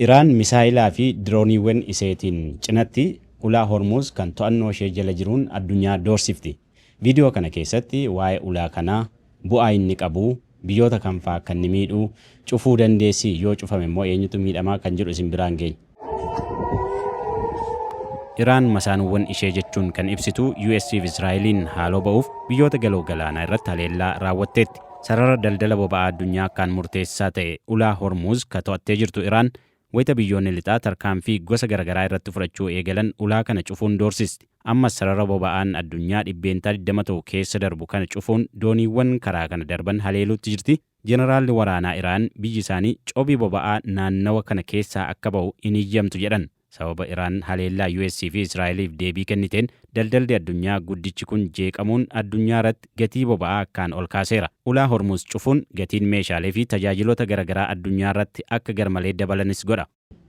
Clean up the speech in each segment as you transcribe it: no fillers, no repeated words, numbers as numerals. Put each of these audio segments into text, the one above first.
Iraan misaayilaa fi dirooniiwwan iseetiin cinatti ulaa Hormuz kan to'annoo ishee jala jiruun addunyaa doorsifti. Viidiyoo kana keessatti waa'ee ulaa kanaa, bu'aa inni qabu, biyyoota kam fa'aa kan inni miidhu, cufuu dandeessi yoo cufame immoo eenyutu miidhamaa kan jedhu isin biraan geenya. Iraan masaanuuwwan ishee jechuun kan ibsitu US fi Israa'eliin haaloo ba'uuf biyyoota galoo galaanaa irratti haleellaa raawwatteetti. Sarara daldala boba'aa addunyaa kan murteessaa ta'e ulaa Hormuz ka to'attee jirtu Iraan wayita biyyoonni lixaa tarkaanfii gosa garaagaraa irratti fudhachuu eegalan ulaa kana cufuun doorsisti. Ammas sarara boba'aan addunyaa dhibbeentaa 20 ta'u keessa darbu kana cufuun dooniiwwan karaa kana darban haleeluutti jirti. Jeneraalli waraanaa Iraan biyyi isaanii cobii boba'aa naannawa kana keessaa akka ba'u hin eeyyamtu jedhan. Sababa Iraan haleellaa US fi Israa'eliif deebii kenniteen daldalli addunyaa guddichi kun jeeqamuun addunyaa irratti gatii boba'aa akkaan ol kaaseera. Ulaa Hormuz cufuun gatiin meeshaalee fi tajaajiloota garaagaraa addunyaa irratti akka garmalee dabalanis godha.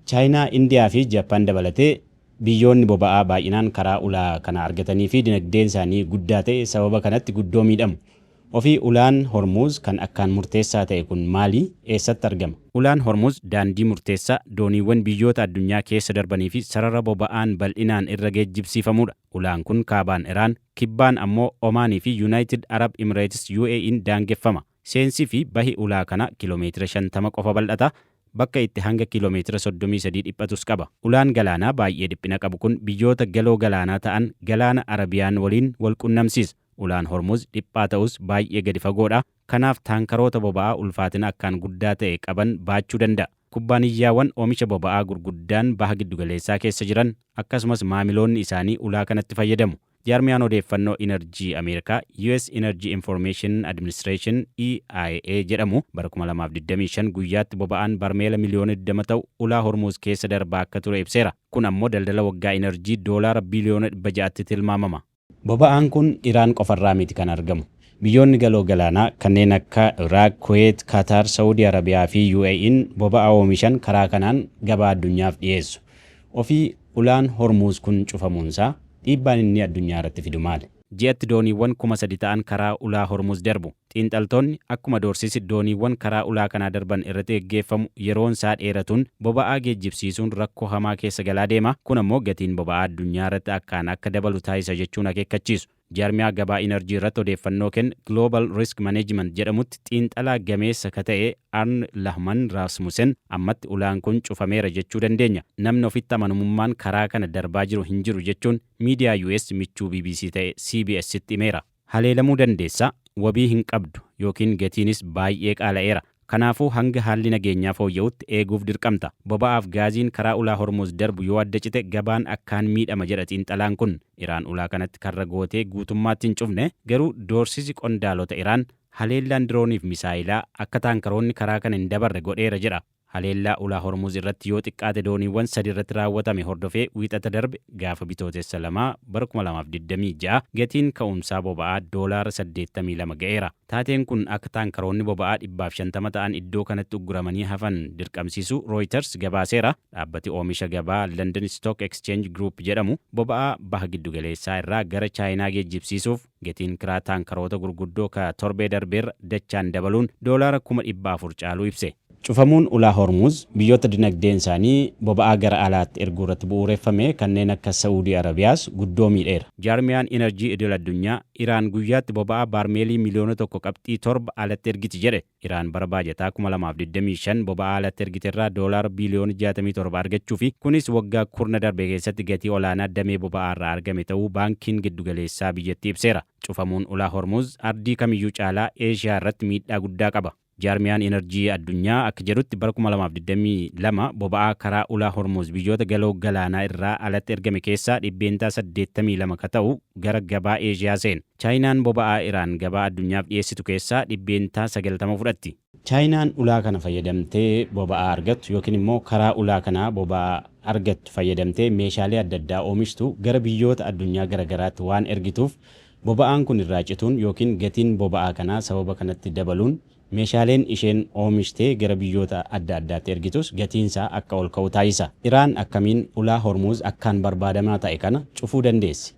Chaayinaa, Indiyaa fi Jaappaan dabalatee biyyoonni boba'aa baay'inaan karaa ulaa kana argatanii fi dinagdeen isaanii guddaa ta'e sababa kanatti guddoo miidhamu. Ofii ulaan Hormuz kan akkaan murteessaa ta'e kun maali? Eessatti argama? Ulaan Hormuz daandii murteessaa dooniiwwan biyyoota addunyaa keessa darbanii fi sarara boba'aan bal'inaan irra geejjibsiifamudha. Ulaan kun kaabaan Iraan, kibbaan ammoo Omaanii fi United Arab Emirates UAE'n daangeffama. Seensi fi bahi ulaa kana kiiloomeetira 50 qofa bal'ata. Bakka itti hanga kiiloomeetira 33 dhiphatus qaba. Ulaan galaanaa baay'ee dhiphina qabu kun biyyoota galoo galaanaa ta'an galaana Arabiyaan waliin wal qunnamsiisa. Ulaan Hormuz dhiphaa ta'us baay'ee gadi fagoodha. Kanaaf taankaroota boba'aa ulfaatina akkaan guddaa ta'e qaban baachuu danda'a. Kubbaaniyyaawwan oomisha boba'aa gurguddaan baha giddugaleessaa keessa jiran akkasumas maamiloonni isaanii ulaa kanatti fayyadamu. Jaarmiyaan odeeffannoo Inerjii Ameerikaa US Energy Information Administration EIA jedhamu bara 2025 guyyaatti boba'aan barmeela miliyoona 20 ta'u ulaa Hormuz keessa darbaa akka ture ibseera. Kun ammoo daldala waggaa Inerjii doolaara biliyoona 600tti tilmaamama. Boba'aan kun Iraan qofarraa miti kan argamu. Biyyoonni galoo galaanaa kanneen akka Iraaq, Kuwait, Qatar, Saudi Arabiyaa fi UAE'n boba'aa oomishan karaa kanaan gabaa addunyaaf dhiyeessu. Ofii ulaan Hormuz kun cufamuunsaa dhiibbaan inni addunyaa irratti fidu maali? Ji'atti dooniiwwan 3,000 ta'an karaa ulaa Hormuz darbu. Xiinxaltoonni akkuma doorsisi dooniiwwan karaa ulaa kanaa darban irratti geggeeffamu yeroon isaa dheeratuun boba'aa geejjibsiisuun rakkoo hamaa keessa galaa deema. Kun ammoo gatiin boba'aa addunyaa irratti akkaan akka dabalu taasisa jechuun akeekkachiisu. Jaarmiyaa gabaa Inerjii irratti odeeffannoo kennu Global Risk Management jedhamutti xiinxalaa gameessa ka ta'e Arn Lahman Rasmussen ammatti ulaan kun cufameera jechuu dandeenya. Namni ofitti amanamummaan karaa kana darbaa jiru hin jiru jechuun miidiyaa US michuu BBC ta'e CBS'tti himeera. Haleelamuu dandeessa, wabii hin qabdu yookiin gatiinis baay'ee qaala'eera. Kanaafuu hanga haalli nageenyaa fooyya'utti eeguuf dirqamta. Boba'aaf gaaziin karaa ulaa Hormuz darbu yoo adda cite gabaan akkaan miidhama jedha xiinxalaan kun. Iraan ulaa kanatti karra gootee guutummaatti hin cufne garuu doorsisi qondaalota Iraan haleellaan dirooniif misaayilaa akka taankaroonni karaa kana hin dabarre godheera jedha. Haleellaa ulaa Hormuz irratti yoo xiqqaate dooniiwwan 3 irratti raawwatame hordofee wiixata darbe gaafa bitootessa 2 bara 2026 gatiin ka'umsaa boba'aa doolaara 82 ga'eera. Taateen kun akka taankaroonni boba'aa 150 ta'an iddoo kanatti ugguramanii hafan dirqamsiisu Reuters gabaaseera. Dhaabbati oomisha gabaa London Stock Exchange Group jedhamu boba'aa baha giddugaleessaa irraa gara Chaayinaa geejjibsiisuuf gatiin kiraa taankaroota gurguddoo ka torbee darbeerra dachaan dabaluun doolaara 400 caaluu ibse. Cufamuun ulaa Hormuz biyyoota dinagdeen isaanii boba'aa gara alaatti erguu irratti bu'uureffame kanneen akka Saudi Arabiyaas guddoo miidheera. Jaarmiyaan Inerjii idil addunyaa Iraan guyyaatti boba'aa baarmeelii miliyoona 1.7 alatti ergiti jedhe. Iraan bara baajataa 2025 boba'aa alatti ergiterraa doolaara biliyoona 67 argachuu fi kunis waggaa kurna darbe keessatti gatii olaanaa damee boba'aa irraa argame ta'uu baankiin giddugaleessaa biyyattii ibseera. Cufamuun ulaa Hormuz ardii kamiyyuu caalaa Eeshiyaa irratti miidhaa guddaa qaba. Jaarmiyaan Inerjii addunyaa akka jedhutti bara 2022 boba'aa karaa ulaa Hormuz biyyoota galoo galaanaa irraa alatti ergame keessaa dhibbeentaa 82 ka ta'u gara gabaa Eeshiyaa seena. Chaayinaan boba'aa Iraan gabaa addunyaaf dhiyeessitu keessaa dhibbeentaa 90 fudhatti. Chaayinaan ulaa kana fayyadamtee boba'aa argattu yookiin immoo karaa ulaa kanaa boba'aa argattu fayyadamtee meeshaalee adda addaa oomishtu gara biyyoota addunyaa garagaraatti waan ergituuf boba'aan kun irraa cituun yookiin gatiin boba'aa kanaa sababa kanatti dabaluun meeshaaleen isheen oomishtee gara biyyoota adda addaatti ergitus gatiinsaa akka ol ka'u taasisa. Iraan akkamiin ulaa Hormuz akkaan barbaadamaa ta'e kana cufuu dandeessi?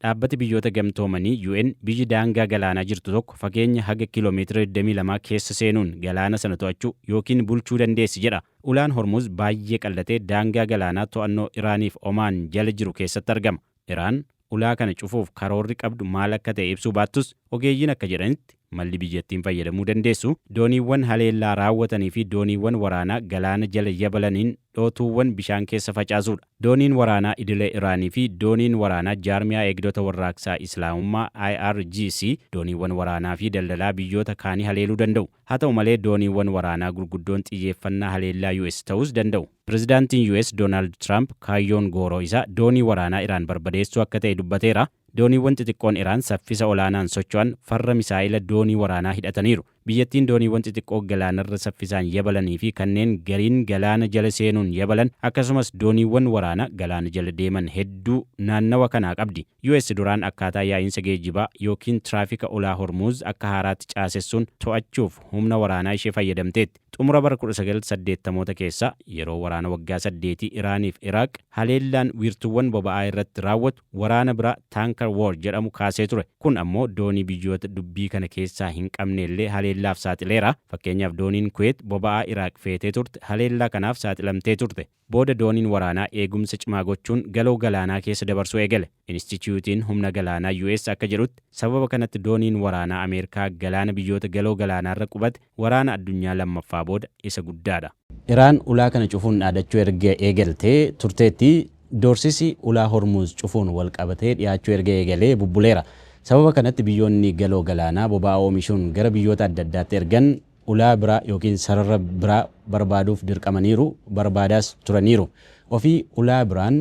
dhaabbati biyyoota gamtoomanii UN biyyi daangaa galaanaa jirtu tokko fageenya haga kiiloomeetira 22 keessa seenuun galaana sana to'achuu yookiin bulchuu dandeessi jedha. Ulaan Hormuz baay'ee qal'atee daangaa galaanaa to'annoo Iraaniif Omaan jala jiru keessatti argama. Iraan ulaa kana cufuuf karoorri qabdu maal akka ta'e ibsuu baattus ogeeyyiin akka jedhanitti malli biyyattiin fayyadamuu dandeessu dooniiwwan haleellaa raawwatanii fi dooniiwwan waraanaa galaana jala yabalaniin dhootuuwwan bishaan keessa facaasuudha. Dooniin waraanaa idilee Iraanii fi dooniin waraanaa jaarmiyaa eegdota warraaqsaa Islaamummaa IRGC dooniiwwan waraanaa fi daldalaa biyyoota kaanii haleeluu danda'u. Haa ta'u malee dooniiwwan waraanaa gurguddoon xiyyeeffannaa haleellaa US ta'us danda'u. Pireezidaantiin US Doonaald Tiraamp kaayyoon gooroo isaa doonii waraanaa Iraan barbadeessuu akka ta'e dubbateera. Dooniiwwan xixiqqoon Iraan saffisa olaanaan socho'an farra misaa'ila doonii waraanaa hidhataniiru. Biyyattiin dooniiwwan xixiqqoo galaanarra saffisaan yabalanii fi kanneen gariin galaana jala seenuun yabalan akkasumas dooniiwwan waraanaa galaana jala deeman hedduu naannawa kanaa qabdi. US duraan akkaataa yaa'iinsa geejjibaa yookiin tiraafika ulaa Hormuz akka haaraatti caasessuun to'achuuf humna waraanaa ishee fayyadamteetti. Xumura bara 1980 keessa yeroo waraana waggaa 8 Iraaniif Iraaq haleellaan wiirtuuwwan boba'aa irratti raawwatu waraana biraa Tanker War jedhamu kaasee ture. Kun ammoo doonii biyyoota dubbii kana keessaa hin qabne illee haleellaaf saaxileera. Fakkeenyaaf dooniin Kuwait boba'aa Iraaq feetee turte haleellaa kanaaf saaxilamtee turte. Booda dooniin waraanaa eegumsa cimaa gochuun galoo galaanaa keessa dabarsuu eegale. Inistituutiin humna galaanaa US akka jedhutti sababa kanatti dooniin waraanaa Ameerikaa galaana biyyoota galoo galaanaarra qubate waraana addunyaa lammaffaa booda isa guddaadha. Iraan ulaa kana cufuun dhaadachuu erga eegaltee turteetti doorsisi ulaa Hormuz cufuun wal qabatee dhiyaachuu erga eegalee bubbuleera. Sababa kanatti biyyoonni galoo galaanaa boba'aa oomishuun gara biyyoota adda addaatti ergan ulaa biraa yookiin sarara biraa barbaaduuf dirqamaniiru barbaadaas turaniiru. Ofii ulaa biraan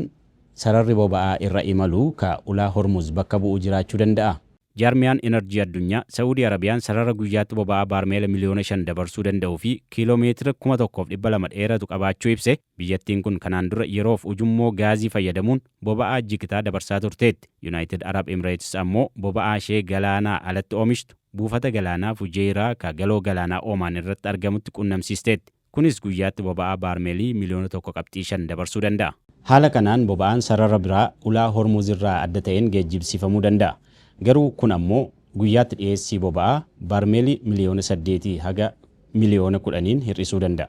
sararri boba'aa irra imalu ka ulaa Hormuz bakka bu'u jiraachuu danda'a. Jaarmiyaan Enerjii Addunyaa Saudi Arabiyaan sarara guyyaatti boba'aa baarmeela miliyoona 5 dabarsuu danda'uu fi kiiloomeetira 1,200 dheeratu qabaachuu ibse. Biyyattiin kun kanaan dura yeroof ujummoo gaazii fayyadamuun boba'aa jigitaa dabarsaa turteetti. United Arab Emirates ammoo boba'aa ishee galaanaa alatti oomishtu buufata galaanaa Fujeeraa ka galoo galaanaa Omaan irratti argamutti qunnamsiisteetti. Kunis guyyaatti boba'aa baarmeelii miliyoona 1.5 dabarsuu danda'a. Haala kanaan boba'aan sarara biraa ulaa Hormuz irraa adda ta'een geejjibsiifamuu danda'a. Garuu kun ammoo guyyaatti dhiyeessii boba'aa baarmeelii miliyoona 8 haga miliyoona 10 hir'isuu danda'a.